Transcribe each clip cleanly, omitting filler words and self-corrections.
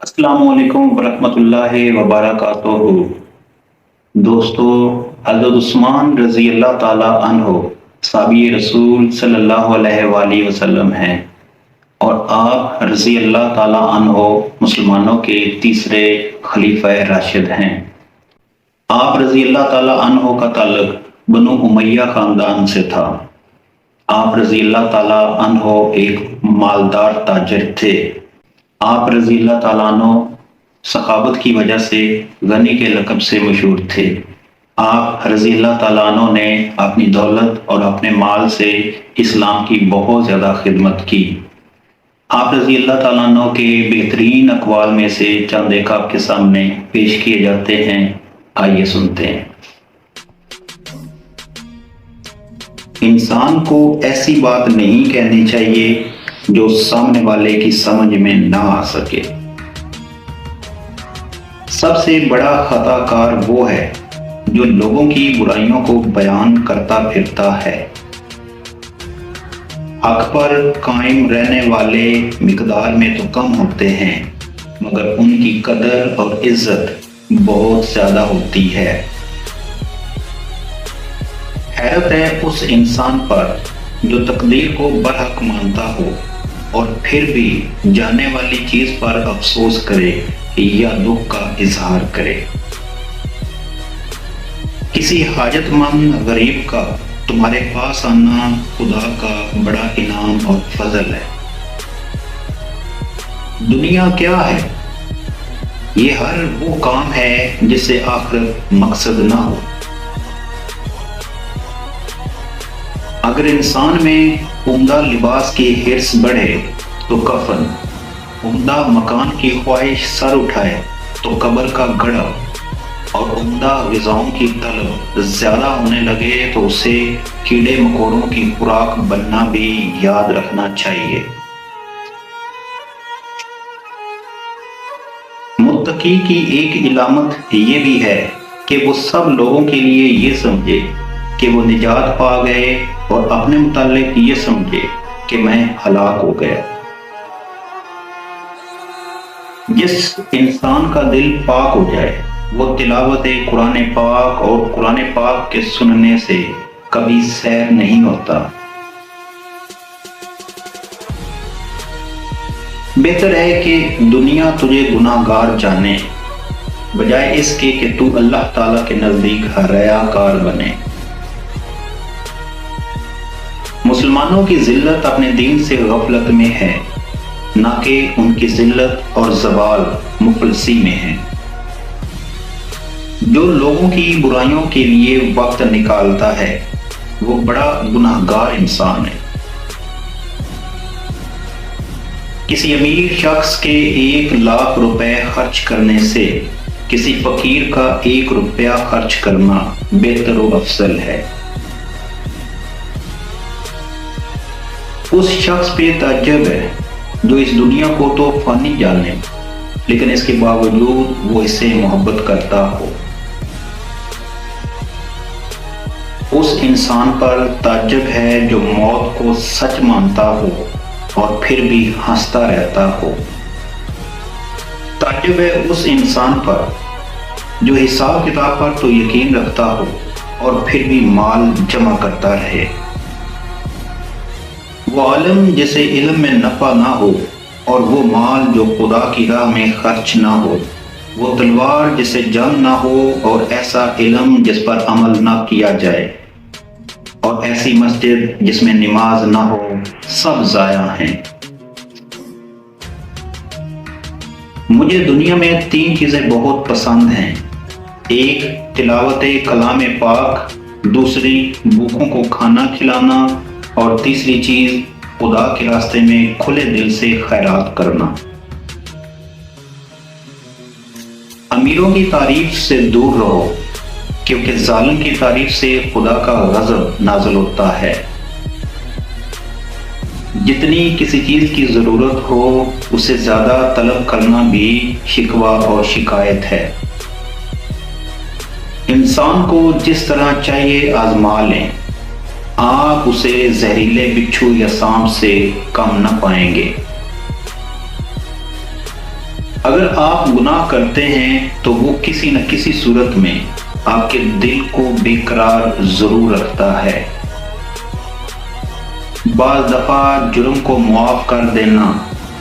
अस्सलाम वालेकुम वरहमत ल्लाहि वबरकातुहू। दोस्तों, हज़रत उस्मान रज़ी अल्लाह ताला अन्हो साहबी रसूल सल्लल्लाहु अलैहि वसल्लम हैं और आप रज़ी अल्लाह ताला अन्हो मुसलमानों के तीसरे खलीफा राशिद हैं। आप रज़ी अल्लाह ताला अन्हो का ताल्लुक बनु उमैया खानदान से था। आप रज़ी अल्लाह ताला अन्हो एक मालदार ताजिर थे। आप रज़ी अल्लाह ताला अन्हो सखावत की वजह से गनी के लक़ब से मशहूर थे। आप रज़ी अल्लाह ताला अन्हो ने अपनी दौलत और अपने माल से इस्लाम की बहुत ज़्यादा खिदमत की। आप रज़ी अल्लाह ताला अन्हो के बेहतरीन अक़वाल में से चंद एक आपके सामने पेश किए जाते हैं। आइए सुनते हैं। इंसान को ऐसी बात नहीं कहनी चाहिए जो सामने वाले की समझ में ना आ सके। सबसे बड़ा खताकार वो है जो लोगों की बुराइयों को बयान करता फिरता है। हक पर कायम रहने वाले मिकदार में तो कम होते हैं, मगर उनकी कदर और इज्जत बहुत ज्यादा होती है। हैरत है उस इंसान पर जो तकदीर को बरहक मानता हो और फिर भी जाने वाली चीज पर अफसोस करे या दुख का इजहार करे। किसी हाजतमंद गरीब का तुम्हारे पास आना खुदा का बड़ा इनाम और फजल है। दुनिया क्या है? ये हर वो काम है जिससे आखिरत मकसद ना हो। अगर इंसान में उम्दा लिबास की हिर्स बढ़े तो कफन, उम्दा मकान की ख्वाहिश सर उठाए तो कब्र का गड़ा और उम्दा ग़िज़ाओं की तलब ज्यादा होने लगे तो उसे कीड़े मकोड़ों की खुराक बनना भी याद रखना चाहिए। मुत्तकी की एक इलामत ये भी है कि वो सब लोगों के लिए ये समझे कि वो निजात पा गए और अपने मुतालिक ये समझे कि मैं हलाक हो गया। जिस इंसान का दिल पाक हो जाए वो तिलावत कुरान पाक और कुरान पाक के सुनने से कभी सैर नहीं होता। बेहतर है कि दुनिया तुझे गुनाहगार जाने बजाय इसके कि तू अल्लाह ताला के नजदीक हयाकार बने। मुसलमानों की जिल्लत अपने दीन से गफलत में है, ना कि उनकी जिल्लत और ज़वाल मुफलसी में है। जो लोगों की बुराइयों के लिए वक्त निकालता है वो बड़ा गुनाहगार इंसान है। किसी अमीर शख्स के 1 लाख रुपए खर्च करने से किसी फकीर का 1 रुपया खर्च करना बेहतर व अफजल है। उस शख्स पे ताज्जुब है जो इस दुनिया को तो फानी जाने लेकिन इसके बावजूद वो इससे मोहब्बत करता हो। उस इंसान पर ताज्जुब है जो मौत को सच मानता हो और फिर भी हंसता रहता हो। ताज्जुब है उस इंसान पर जो हिसाब किताब पर तो यकीन रखता हो और फिर भी माल जमा करता रहे। वो आलम जिसे इल्म में नफा ना हो और वो माल जो खुदा की राह में खर्च ना हो। वो तलवार जिसे जंग ना हो और ऐसा इल्म जिस पर अमल ना किया जाए और ऐसी मस्जिद जिसमें नमाज ना हो, सब जाया हैं। मुझे दुनिया में 3 चीजें बहुत पसंद हैं। एक तिलावत कलाम पाक, दूसरी भूखों को खाना खिलाना और तीसरी चीज खुदा के रास्ते में खुले दिल से खैरात करना। अमीरों की तारीफ से दूर रहो क्योंकि जालिम की तारीफ से खुदा का गज़ब नाज़िल होता है। जितनी किसी चीज की जरूरत हो उसे ज्यादा तलब करना भी शिकवा और शिकायत है। इंसान को जिस तरह चाहिए आजमा लें, आप उसे जहरीले बिच्छू या सांप से कम न पाएंगे। اگر آپ گناہ کرتے ہیں تو وہ کسی نہ کسی صورت میں آپ کے دل کو بے قرار ضرور رکھتا ہے۔ بعض دفعہ جرم کو معاف کر دینا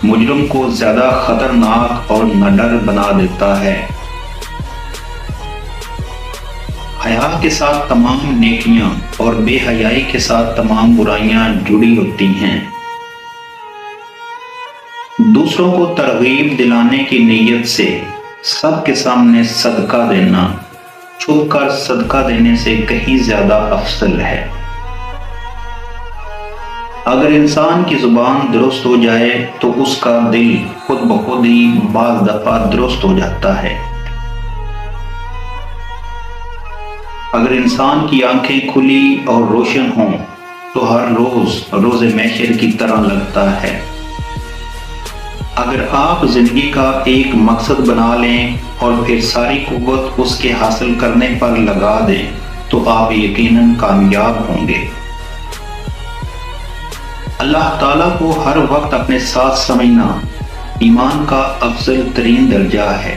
مجرم کو زیادہ خطرناک اور نڈر بنا دیتا ہے۔ حیا کے ساتھ تمام نیکیاں اور بے حیائی کے ساتھ تمام برائیاں جڑی ہوتی ہیں۔ دوسروں کو ترغیب دلانے کی نیت سے سب کے سامنے صدقہ دینا چھپ کر صدقہ دینے سے کہیں زیادہ افضل ہے۔ اگر انسان کی زبان درست ہو جائے تو اس کا دل خود بخود ہی بعض دفعہ درست ہو جاتا ہے۔ اگر انسان کی آنکھیں کھلی اور روشن ہوں تو ہر روز محشر کی طرح لگتا ہے۔ اگر آپ زندگی کا ایک مقصد بنا لیں اور پھر ساری قوت اس کے حاصل کرنے پر لگا دیں تو آپ یقیناً کامیاب ہوں گے۔ اللہ تعالیٰ کو ہر وقت اپنے ساتھ سمجھنا ایمان کا افضل ترین درجہ ہے۔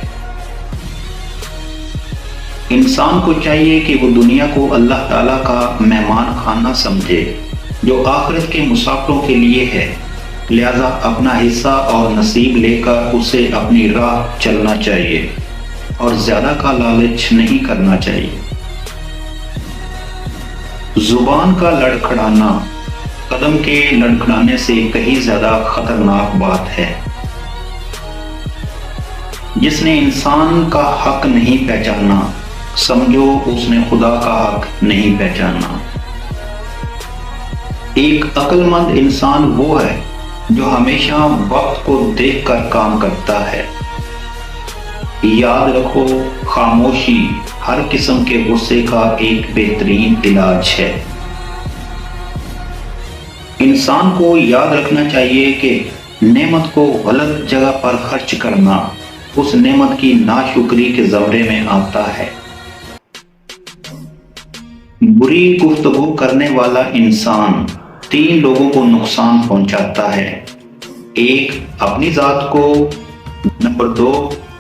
انسان کو چاہیے کہ وہ دنیا کو اللہ تعالیٰ کا مہمان خانہ سمجھے جو آخرت کے مسافروں کے لیے ہے، لہذا اپنا حصہ اور نصیب لے کر اسے اپنی راہ چلنا چاہیے اور زیادہ کا لالچ نہیں کرنا چاہیے۔ زبان کا لڑکھڑانا قدم کے لڑکھڑانے سے کہیں زیادہ خطرناک بات ہے۔ جس نے انسان کا حق نہیں پہچانا سمجھو اس نے خدا کا حق نہیں پہچانا۔ ایک عقل مند انسان وہ ہے جو ہمیشہ وقت کو دیکھ کر کام کرتا ہے۔ یاد رکھو، خاموشی ہر قسم کے غصے کا ایک بہترین علاج ہے۔ انسان کو یاد رکھنا چاہیے کہ نعمت کو غلط جگہ پر خرچ کرنا اس نعمت کی ناشکری کے زمرے میں آتا ہے۔ بری گفتگو کرنے والا انسان 3 لوگوں کو نقصان پہنچاتا ہے۔ ایک اپنی ذات کو، نمبر 2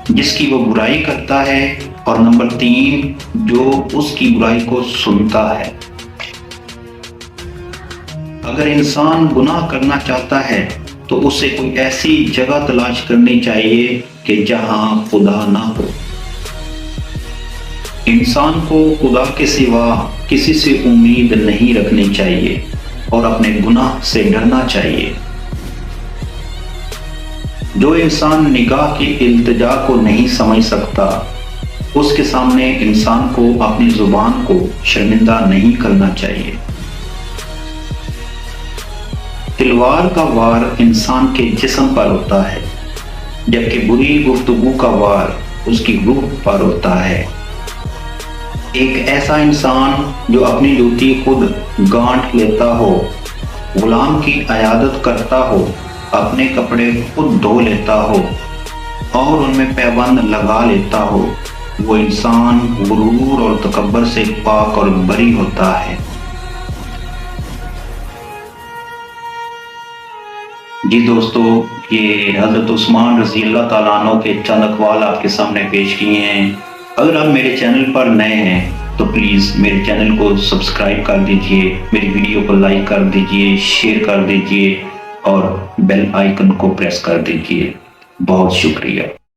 جس کی وہ برائی کرتا ہے، اور نمبر 3 جو اس کی برائی کو سنتا ہے۔ اگر انسان گناہ کرنا چاہتا ہے تو اسے کوئی ایسی جگہ تلاش کرنی چاہیے کہ جہاں خدا نہ ہو۔ انسان کو خدا کے سوا کسی سے امید نہیں رکھنی چاہیے اور اپنے گناہ سے ڈرنا چاہیے۔ جو انسان نگاہ کی التجا کو نہیں سمجھ سکتا اس کے سامنے انسان کو اپنی زبان کو شرمندہ نہیں کرنا چاہیے۔ تلوار کا وار انسان کے جسم پر ہوتا ہے جبکہ بری گفتگو کا وار اس کی روح پر ہوتا ہے۔ ایک ایسا انسان جو اپنی جوتی خود گانٹھ لیتا ہو، غلام کی عیادت کرتا ہو، اپنے کپڑے خود دھو لیتا ہو اور ان میں پیبند لگا لیتا ہو، وہ انسان غرور اور تکبر سے پاک اور بری ہوتا ہے۔ جی دوستو، یہ حضرت عثمان رضی اللہ تعالیٰ عنہ کے چند اقوال آپ کے سامنے پیش کیے ہیں۔ اگر آپ میرے چینل پر نئے ہیں تو پلیز میرے چینل کو سبسکرائب کر دیجئے، میری ویڈیو کو لائک کر دیجئے، شیئر کر دیجئے اور بیل آئیکن کو پریس کر دیجئے۔ بہت شکریہ۔